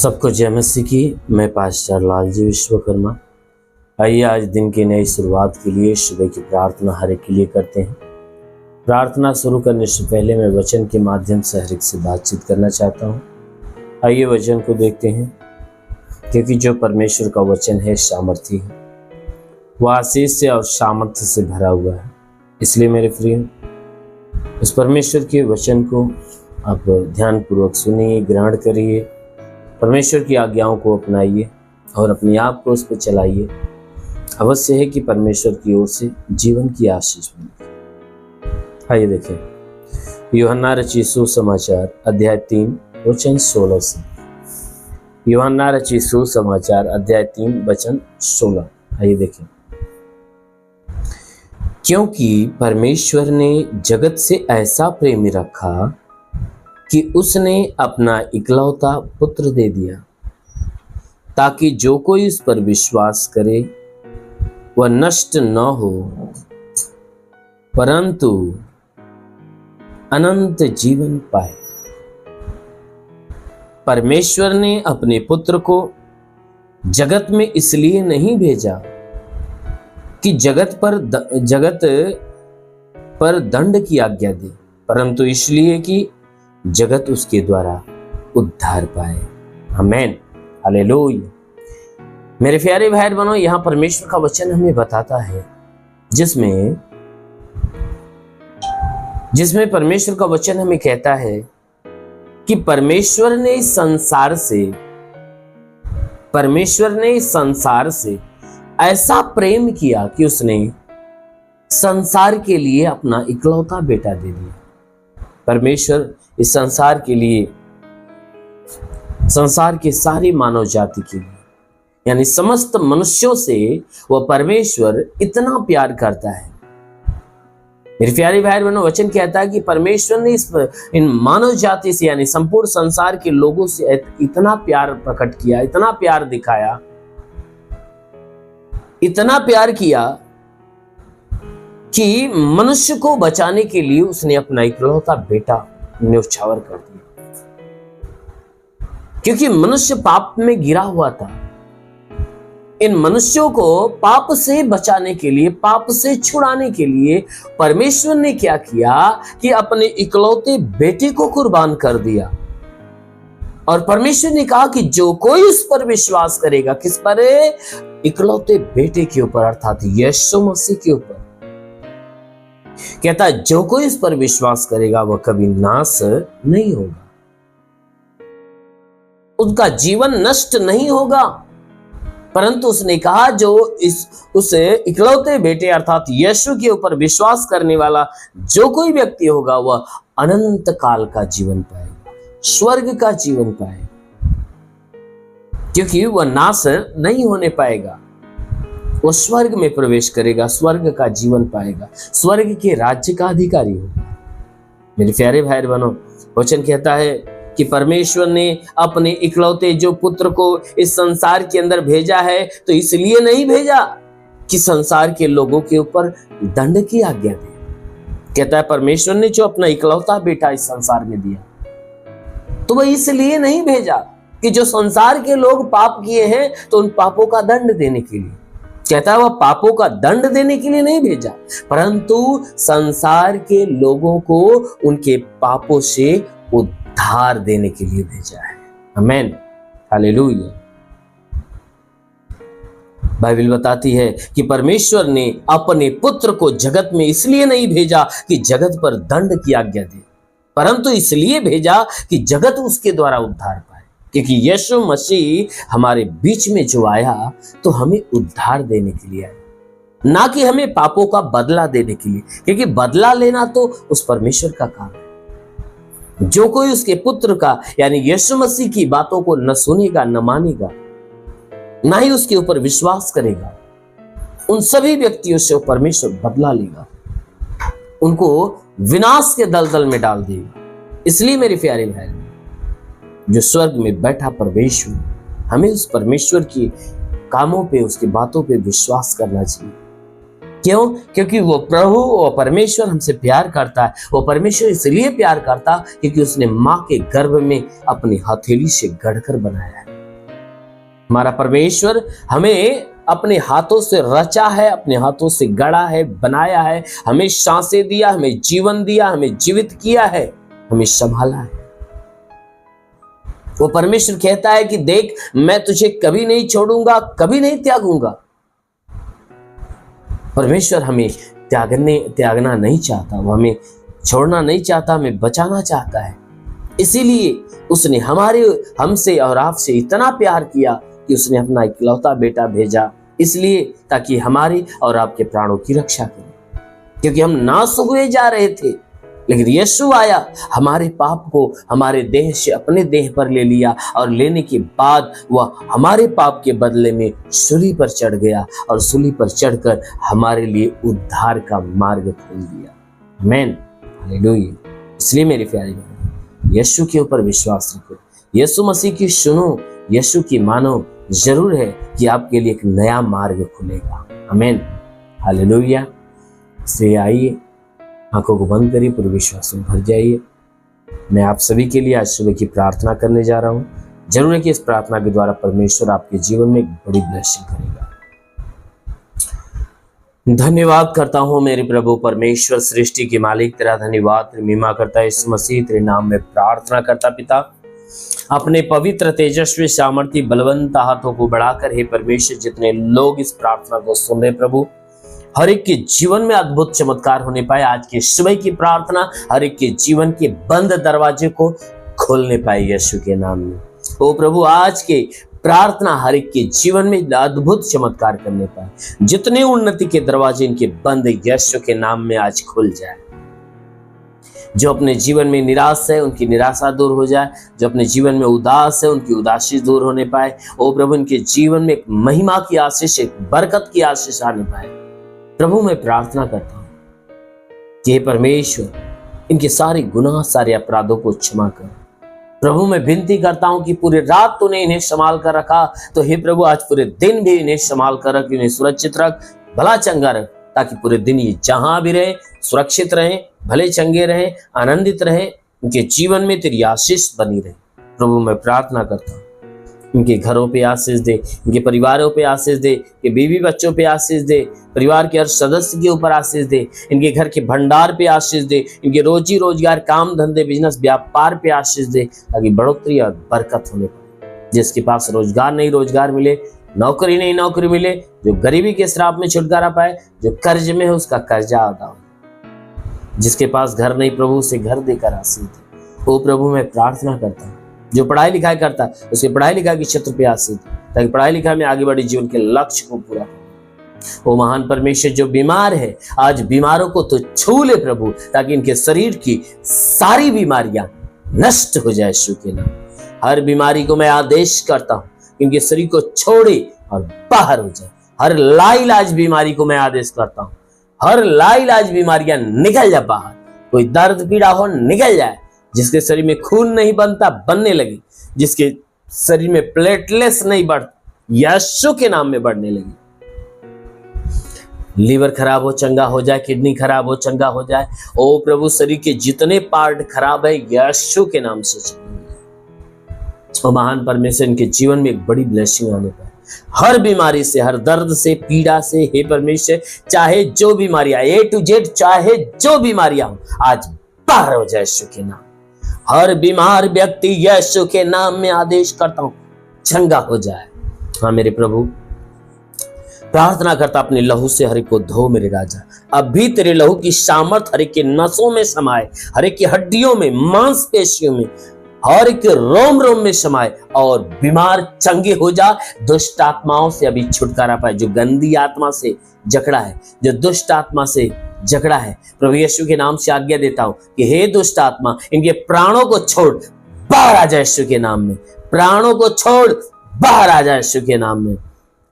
सबको जय मसीह की। मैं पास्टर लालजी विश्वकर्मा। आइए आज दिन की नई शुरुआत के लिए सुबह की प्रार्थना हर एक के लिए करते हैं। प्रार्थना शुरू करने से पहले मैं वचन के माध्यम से हर एक से बातचीत करना चाहता हूँ। आइए वचन को देखते हैं, क्योंकि जो परमेश्वर का वचन है सामर्थी है, वह आशीष से और सामर्थ्य से भरा हुआ है। इसलिए मेरे प्रिय, उस परमेश्वर के वचन को आप ध्यानपूर्वक सुनिए, ग्रहण करिए, परमेश्वर की आज्ञाओं को अपनाइए और अपने आप को उस पर चलाइए। अवश्य है कि परमेश्वर की ओर से जीवन की आशीष मिलेगी। आइए देखें यूहन्ना रचित सुसमाचार अध्याय 3 वचन 16 से। यूहन्ना रचित सुसमाचार अध्याय 3 वचन 16। आइए देखें। क्योंकि परमेश्वर ने जगत से ऐसा प्रेम रखा कि उसने अपना इकलौता पुत्र दे दिया, ताकि जो कोई उस पर विश्वास करे वह नष्ट न हो, परंतु अनंत जीवन पाए। परमेश्वर ने अपने पुत्र को जगत में इसलिए नहीं भेजा कि जगत पर दंड की आज्ञा दे, परंतु इसलिए कि जगत उसके द्वारा उद्धार पाए। आमीन, हालेलुया। मेरे प्यारे भाई बहनों, यहां परमेश्वर का वचन हमें बताता है, जिसमें परमेश्वर का वचन हमें कहता है कि परमेश्वर ने इस संसार से ऐसा प्रेम किया कि उसने संसार के लिए अपना इकलौता बेटा दे दिया। परमेश्वर इस संसार के लिए, संसार के सारी मानव जाति के लिए, यानी समस्त मनुष्यों से वह परमेश्वर इतना प्यार करता है। मेरे प्यारे भाई बहनों, वचन कहता है कि परमेश्वर ने इन मानव जाति से, यानी संपूर्ण संसार के लोगों से इतना प्यार प्रकट किया, इतना प्यार दिखाया, इतना प्यार किया कि मनुष्य को बचाने के लिए उसने अपना इकलौता बेटा न्योछावर कर दिया। क्योंकि मनुष्य पाप में गिरा हुआ था। इन मनुष्यों को पाप से बचाने के लिए, पाप से छुड़ाने के लिए परमेश्वर ने क्या किया कि अपने इकलौते बेटे को कुर्बान कर दिया। और परमेश्वर ने कहा कि जो कोई उस पर विश्वास करेगा, किस पर? इकलौते बेटे के ऊपर, अर्थात यीशु मसीह के ऊपर। कहता है जो कोई इस पर विश्वास करेगा वह कभी नाश नहीं होगा, उसका जीवन नष्ट नहीं होगा, परंतु उसने कहा जो उस इकलौते बेटे अर्थात यीशु के ऊपर विश्वास करने वाला जो कोई व्यक्ति होगा वह अनंत काल का जीवन पाएगा, स्वर्ग का जीवन पाएगा। क्योंकि वह नाश नहीं होने पाएगा, वो स्वर्ग में प्रवेश करेगा, स्वर्ग का जीवन पाएगा, स्वर्ग के राज्य का अधिकारी होगा। मेरे प्यारे भाई बहनों, वचन कहता है कि परमेश्वर ने अपने इकलौते जो पुत्र को इस संसार के अंदर भेजा है, तो इसलिए नहीं भेजा कि संसार के लोगों के ऊपर दंड की आज्ञा दे। कहता है परमेश्वर ने जो अपना इकलौता बेटा इस संसार में दिया, तो वह इसलिए नहीं भेजा कि जो संसार के लोग पाप किए हैं तो उन पापों का दंड देने के लिए। कहता है वह पापों का दंड देने के लिए नहीं भेजा, परंतु संसार के लोगों को उनके पापों से उद्धार देने के लिए भेजा है। आमीन, हालेलुया। बाइबल बताती है कि परमेश्वर ने अपने पुत्र को जगत में इसलिए नहीं भेजा कि जगत पर दंड की आज्ञा दे, परंतु इसलिए भेजा कि जगत उसके द्वारा उद्धार पाए। क्योंकि यीशु मसीह हमारे बीच में जो आया तो हमें उद्धार देने के लिए आया, ना कि हमें पापों का बदला देने के लिए। क्योंकि बदला लेना तो उस परमेश्वर का काम है। जो कोई उसके पुत्र का, यानी यीशु मसीह की बातों को न सुनेगा, न मानेगा, ना ही उसके ऊपर विश्वास करेगा, उन सभी व्यक्तियों से परमेश्वर बदला लेगा, उनको विनाश के दलदल में डाल देगा। इसलिए मेरे प्यारे भाई, जो स्वर्ग में बैठा परमेश्वर, हमें उस परमेश्वर की कामों पे, उसकी बातों पे विश्वास करना चाहिए। क्यों? क्योंकि वो प्रभु, वो परमेश्वर हमसे प्यार करता है। वो परमेश्वर इसलिए प्यार करता क्योंकि उसने माँ के गर्भ में अपनी हथेली से गढ़कर बनाया है। हमारा परमेश्वर हमें अपने हाथों से रचा है, अपने हाथों से गढ़ा है, बनाया है, हमें सांसें दिया, हमें जीवन दिया, हमें जीवित किया है, हमें संभाला है। वो परमेश्वर कहता है कि देख, मैं तुझे कभी नहीं छोड़ूंगा, कभी नहीं त्यागूंगा। परमेश्वर हमें त्यागना नहीं चाहता, वो हमें छोड़ना नहीं चाहता, हमें बचाना चाहता है। इसीलिए उसने हमसे और आपसे इतना प्यार किया कि उसने अपना इकलौता बेटा भेजा, इसलिए ताकि हमारे और आपके प्राणों की रक्षा करे। क्योंकि हम नाश हुए जा रहे थे, लेकिन यीशु आया, हमारे पाप को हमारे देह से अपने देह पर ले लिया, और लेने के बाद वह हमारे पाप के बदले में सूली पर चढ़ गया, और सूली पर चढ़कर हमारे लिए उद्धार का मार्ग खोल दिया। आमीन, हालेलुया। इसलिए मेरी प्यारी बहन, यीशु के ऊपर विश्वास रखो, यीशु मसीह की सुनो, यीशु की मानो। जरूर है कि आपके लिए एक नया मार्ग खुलेगा। आमीन, हालेलुया। इसलिए आइए, आंखों को बंद करिए, पूरे विश्वास में भर जाइए। मैं आप सभी के लिए आज सुबह की प्रार्थना करने जा रहा हूँ। जरूर है कि इस प्रार्थना के द्वारा परमेश्वर आपके जीवन में एक बड़ी ब्लेसिंग करेगा। धन्यवाद करता हूँ मेरे प्रभु परमेश्वर, सृष्टि के मालिक, तेरा धन्यवाद, तेरी महिमा करता है यीशु मसीह, तेरे नाम में प्रार्थना करता पिता, अपने पवित्र तेजस्वी सामर्थ्य बलवंत हाथों को बढ़ाकर हे परमेश्वर, जितने लोग इस प्रार्थना को सुन रहे प्रभु, हर एक के जीवन में अद्भुत चमत्कार होने पाए। आज की सुबह की प्रार्थना हर एक के जीवन के बंद दरवाजे को खोलने पाए यीशु के नाम में। ओ प्रभु, आज के प्रार्थना हर एक के जीवन में अद्भुत चमत्कार करने पाए। जितने उन्नति के दरवाजे इनके बंद यीशु के नाम में आज खुल जाए। जो अपने जीवन में निराश है, उनकी निराशा दूर हो जाए। जो अपने जीवन में उदास है, उनकी उदासी दूर होने पाए। ओ प्रभु, इनके जीवन में एक महिमा की आशीष, एक बरकत की आशीष आने पाए। प्रभु, मैं प्रार्थना करता हूं कि हे परमेश्वर, इनके सारे गुनाह, सारे अपराधों को क्षमा कर। प्रभु, मैं विनती करता हूं कि पूरी रात तूने इन्हें संभाल कर रखा, तो हे प्रभु आज पूरे दिन भी इन्हें संभाल कर रख, इन्हें सुरक्षित रख, भला चंगा रख, ताकि पूरे दिन ये जहां भी रहे सुरक्षित रहें, भले चंगे रहें, आनंदित रहें। इनके जीवन में तेरी आशीष बनी रहे। प्रभु, मैं प्रार्थना करता हूँ, इनके घरों पे आशीष दे, इनके परिवारों पे आशीष दे, इनके बीवी बच्चों पे आशीष दे, परिवार के हर सदस्य के ऊपर आशीष दे, इनके घर के भंडार पे आशीष दे, इनके रोजी रोजगार, काम धंधे, बिजनेस, व्यापार पे आशीष दे, ताकि बढ़ोतरी और बरकत होने पाए। जिसके पास रोजगार नहीं रोजगार मिले, नौकरी नहीं नौकरी मिले, जो गरीबी के श्राप में छुटकारा पाए, जो कर्ज में है उसका कर्जा अदा हो। जिसके पास घर नहीं प्रभु, उसे घर देकर आशीष दे। ओ प्रभु, मैं प्रार्थना करता हूँ, जो पढ़ाई लिखाई करता है उसके पढ़ाई लिखाई के क्षेत्र पे आशीष दे, ताकि पढ़ाई लिखाई में आगे बढ़े, जीवन के लक्ष्य को पूरा करे। ओ महान परमेश्वर, जो बीमार है आज बीमारों को तो छू ले प्रभु, ताकि इनके शरीर की सारी बीमारियां नष्ट हो जाए यीशु के नाम। हर बीमारी को मैं आदेश करता हूँ, इनके शरीर को छोड़े और बाहर हो जाए। हर लाइलाज बीमारी को मैं आदेश करता हूँ, हर लाइलाज बीमारियां निकल जाए बाहर। कोई दर्द पीड़ा हो निकल जाए। जिसके शरीर में खून नहीं बनता बनने लगे, जिसके शरीर में प्लेटलेट्स नहीं बढ़, यीशु के नाम में बढ़ने लगी। लीवर खराब हो चंगा हो जाए, किडनी खराब हो चंगा हो जाए। ओ प्रभु, शरीर के जितने पार्ट खराब है यीशु के नाम से चंगा हो जाए। ओ महान परमेश्वर, इनके जीवन में एक बड़ी ब्लेसिंग आने पाए। हर बीमारी से, हर दर्द से, पीड़ा से, हे परमेश्वर, चाहे जो बीमारियां A to Z, चाहे जो बीमारियां हो, आज बाहर हो जाए यीशु के नाम। हर बीमार व्यक्ति यीशु के नाम में आदेश करता हूं, चंगा हो जाए। हाँ मेरे प्रभु, प्रार्थना करता, अपने लहू से हर एक को धो मेरे राजा। अभी तेरे लहू की सामर्थ हर एक के नसों में समाए, हर एक की हड्डियों में, मांसपेशियों में, हर एक रोम रोम में समाए, और बीमार चंगे हो जा। दुष्ट आत्माओं से अभी छुटकारा पाए। जो गंदी आत्मा से जकड़ा है, जो दुष्ट आत्मा से जकड़ा है, प्रभु यीशु के नाम से आज्ञा देता हूं कि हे दुष्ट आत्मा, इनके प्राणों को छोड़ बाहर आ जाए यीशु के नाम में। प्राणों को छोड़ बाहर आ जाए यीशु के नाम में,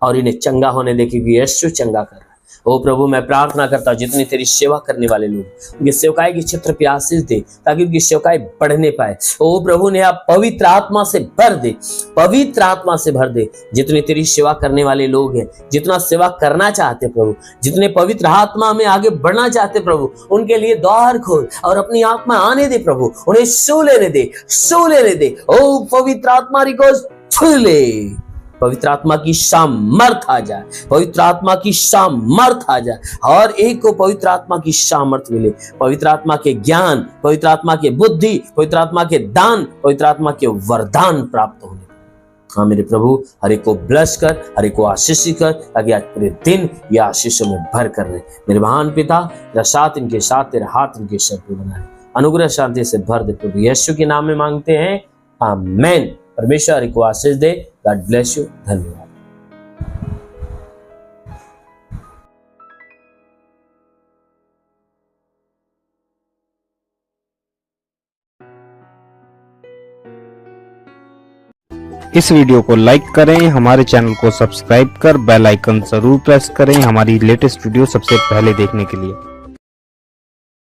और इन्हें चंगा होने दे, क्योंकि यीशु चंगा कर रहा है। ओ प्रभु, मैं प्रार्थना करता हूँ, जितने तेरी सेवा करने वाले लोग, उनकी सेवकाई के क्षेत्र पे आशीष दे, ताकि उनकी सेवकाई बढ़ने पाए। ओ प्रभु, ने आप पवित्र आत्मा से भर दे, पवित्र आत्मा से भर दे। जितने तेरी सेवा करने वाले लोग हैं, जितना सेवा करना चाहते प्रभु, जितने पवित्र आत्मा में आगे बढ़ना चाहते प्रभु, उनके लिए द्वार खोल और अपनी आत्मा आने दे प्रभु, उन्हें छू लेने दे, छू लेने दे। ओ पवित्र आत्मा को छू ले, पवित्र आत्मा की सामर्थ आ जाए, पवित्र आत्मा की सामर्थ आ जाए, और एक को पवित्र आत्मा की सामर्थ मिले, पवित्र आत्मा के ज्ञान, पवित्र आत्मा के बुद्धि, पवित्र आत्मा के दान, पवित्र आत्मा के वरदान प्राप्त होने। हाँ मेरे प्रभु, हर एक को ब्लेस कर, हर एक को आशीषित कर, ताकि आज पूरे दिन ये आशीषों में भर कर रहे। मेरे महान पिता, तेरा साथ इनके साथ, तेरा हाथ इनके सर पे बना है, अनुग्रह शांति से भर दे प्रभु यीशु के नाम में मांगते हैं, आमेन। परमेश्वर हर एक को आशीष दे। God bless you. धन्यवाद। इस वीडियो को लाइक करें, हमारे चैनल को सब्सक्राइब कर बेल आइकन जरूर प्रेस करें हमारी लेटेस्ट वीडियो सबसे पहले देखने के लिए।